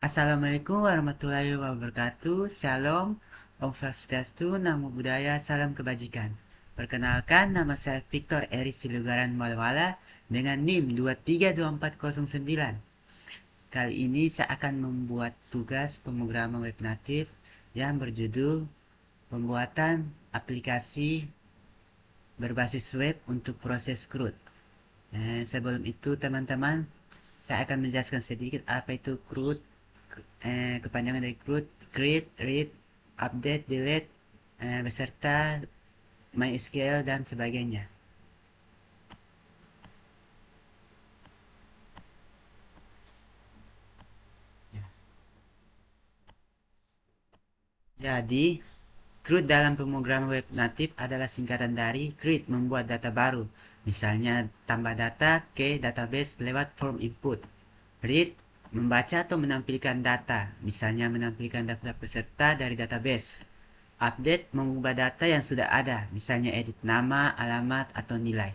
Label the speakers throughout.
Speaker 1: Assalamualaikum warahmatullahi wabarakatuh. Shalom, Om Swastiastu, Namo Buddhaya, salam kebajikan. Perkenalkan, nama saya Victor Eri Silugaran Malwala dengan NIM 2324009. Kali ini saya akan membuat tugas pemrograman web natif yang berjudul pembuatan aplikasi berbasis web untuk proses CRUD. Sebelum itu teman-teman, saya akan menjelaskan sedikit apa itu CRUD. Kepanjangan dari CRUD: create, read, update, delete, beserta MySQL dan sebagainya. Jadi, CRUD dalam pemrograman web natif adalah singkatan dari create, membuat data baru. Misalnya, tambah data ke database lewat form input. Read, membaca atau menampilkan data. Misalnya, menampilkan data peserta dari database. Update, mengubah data yang sudah ada. Misalnya, edit nama, alamat, atau nilai.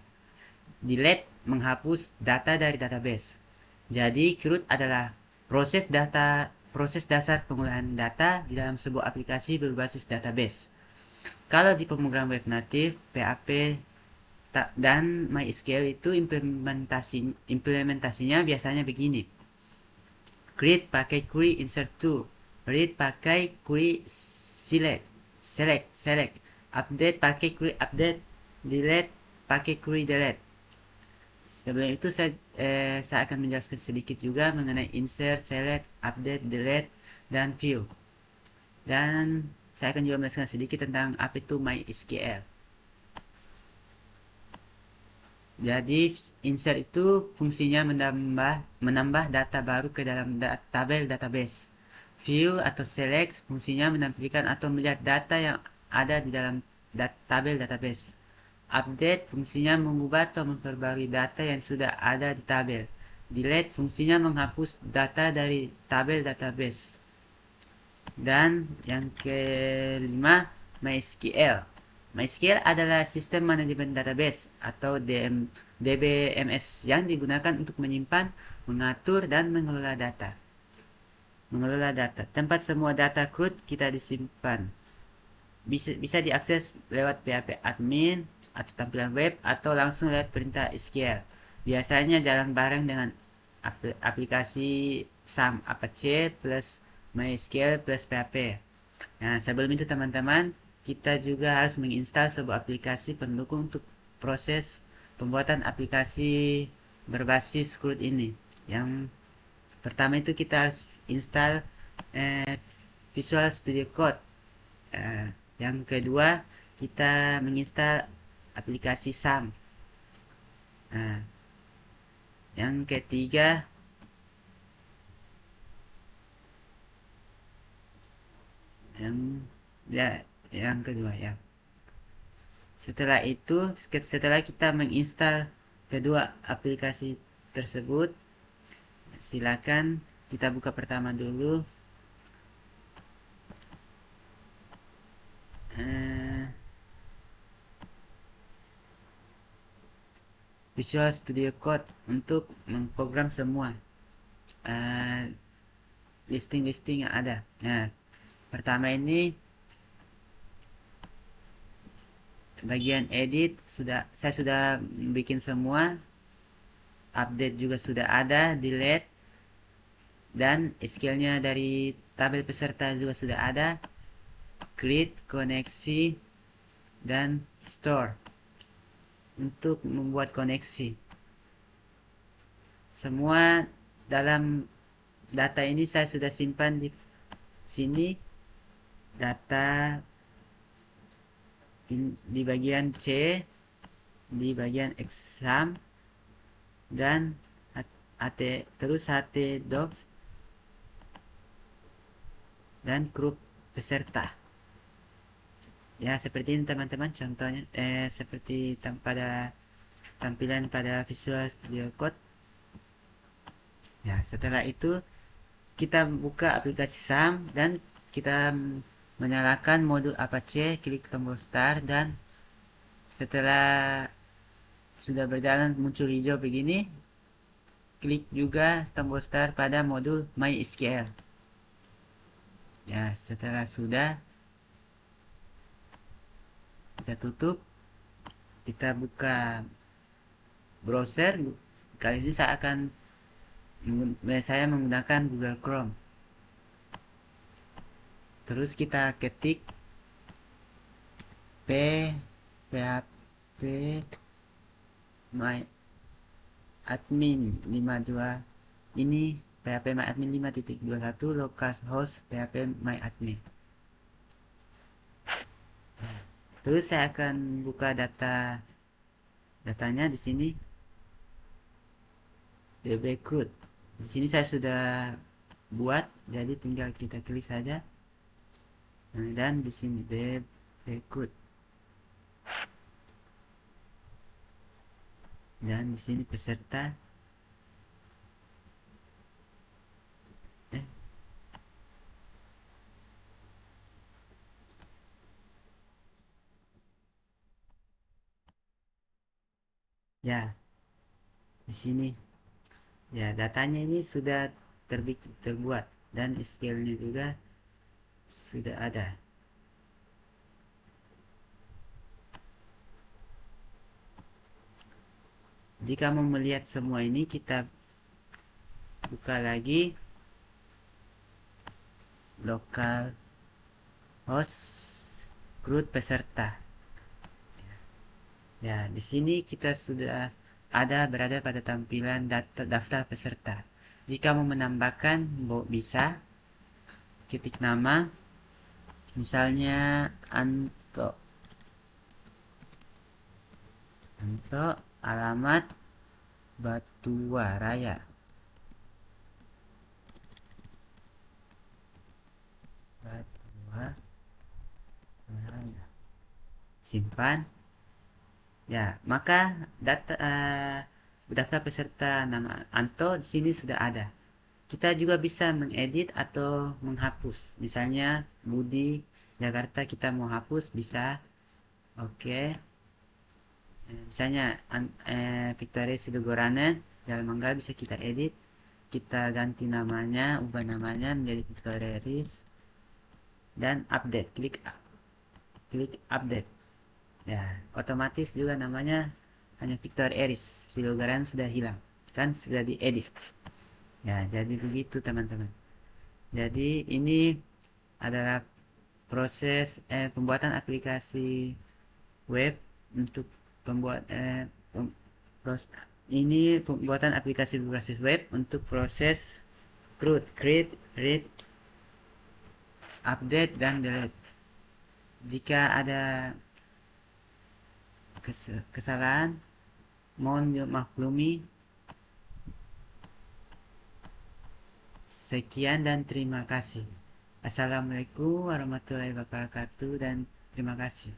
Speaker 1: Delete, menghapus data dari database. Jadi, CRUD adalah proses dasar pengolahan data di dalam sebuah aplikasi berbasis database. Kalau di pemrograman web natif, PHP dan MySQL itu implementasinya biasanya begini. Create pakai query insert to, read pakai query select, update pakai query update, delete pakai query delete. Sebelum itu saya akan menjelaskan sedikit juga mengenai insert, select, update, delete, dan view. Dan saya akan juga menjelaskan sedikit tentang apa itu MySQL. Jadi insert itu fungsinya menambah data baru ke dalam tabel database. View atau select fungsinya menampilkan atau melihat data yang ada di dalam tabel database. Update fungsinya mengubah atau memperbarui data yang sudah ada di tabel. Delete fungsinya menghapus data dari tabel database. Dan yang kelima, MySQL. MySQL adalah sistem manajemen database atau DBMS yang digunakan untuk menyimpan, mengatur, dan mengelola data. Tempat semua data CRUD kita disimpan. Bisa diakses lewat PHP admin atau tampilan web atau langsung lewat perintah SQL. Biasanya jalan bareng dengan aplikasi SAM Apache plus MySQL plus PHP. Nah, sebelum itu teman-teman, kita juga harus menginstal sebuah aplikasi pendukung untuk proses pembuatan aplikasi berbasis CRUD ini. Yang pertama itu kita harus install Visual Studio Code. Eh, yang kedua, kita menginstal aplikasi SAM. Nah, yang ketiga, yang ya, yang kedua ya. Setelah kita menginstal kedua aplikasi tersebut, silakan kita buka pertama dulu. Visual Studio Code untuk memprogram semua listing-listing yang ada. Nah, pertama ini bagian edit saya sudah bikin semua, update juga sudah ada, delete, dan skillnya dari tabel peserta juga sudah ada, create, koneksi, dan store untuk membuat koneksi. Semua dalam data ini saya sudah simpan di sini, data di bagian C, di bagian exam, dan terus htdocs dan grup peserta. Ya, seperti ini teman-teman contohnya, seperti pada tampilan pada Visual Studio Code. Ya, setelah itu kita buka aplikasi SAM dan kita menyalakan modul Apache, klik tombol start, dan setelah sudah berjalan muncul hijau begini, klik juga tombol start pada modul MySQL. Ya, setelah sudah kita tutup, kita buka browser. Kali ini saya menggunakan Google Chrome. Terus kita ketik php my admin 52, ini php my admin 5.21 localhost php my admin. Terus saya akan buka datanya di sini, dbcrude. Di sini saya sudah buat, jadi tinggal kita klik saja. Dan di sini dbcrude. Dan di sini peserta. Ya, di sini. Ya, datanya ini sudah terbuat dan SQL-nya juga sudah ada. Jika mau melihat semua ini, kita buka lagi local host root peserta. Ya, di sini kita sudah berada pada tampilan daftar peserta. Jika mau menambahkan, bisa ketik nama, misalnya Anto, alamat Batua Raya. Simpan. Ya, maka daftar peserta nama Anto di sini sudah ada. Kita juga bisa mengedit atau menghapus. Misalnya Budi Jakarta kita mau hapus, bisa. Oke. Misalnya Victoria Sidogoranen Jalan Mangga, bisa kita edit. Kita ganti namanya, ubah namanya menjadi Victoria Riz, dan update. Klik update. Ya, otomatis juga namanya hanya Victor Eris. Silogaran sudah hilang, kan sudah diedit. Ya, jadi begitu teman-teman. Jadi ini adalah proses pembuatan aplikasi web untuk pembuat ini pembuatan aplikasi berbasis web untuk proses create, read, update, dan delete. Jika ada kesalahan, mohon dimaklumi. Sekian dan terima kasih. Assalamualaikum warahmatullahi wabarakatuh dan terima kasih.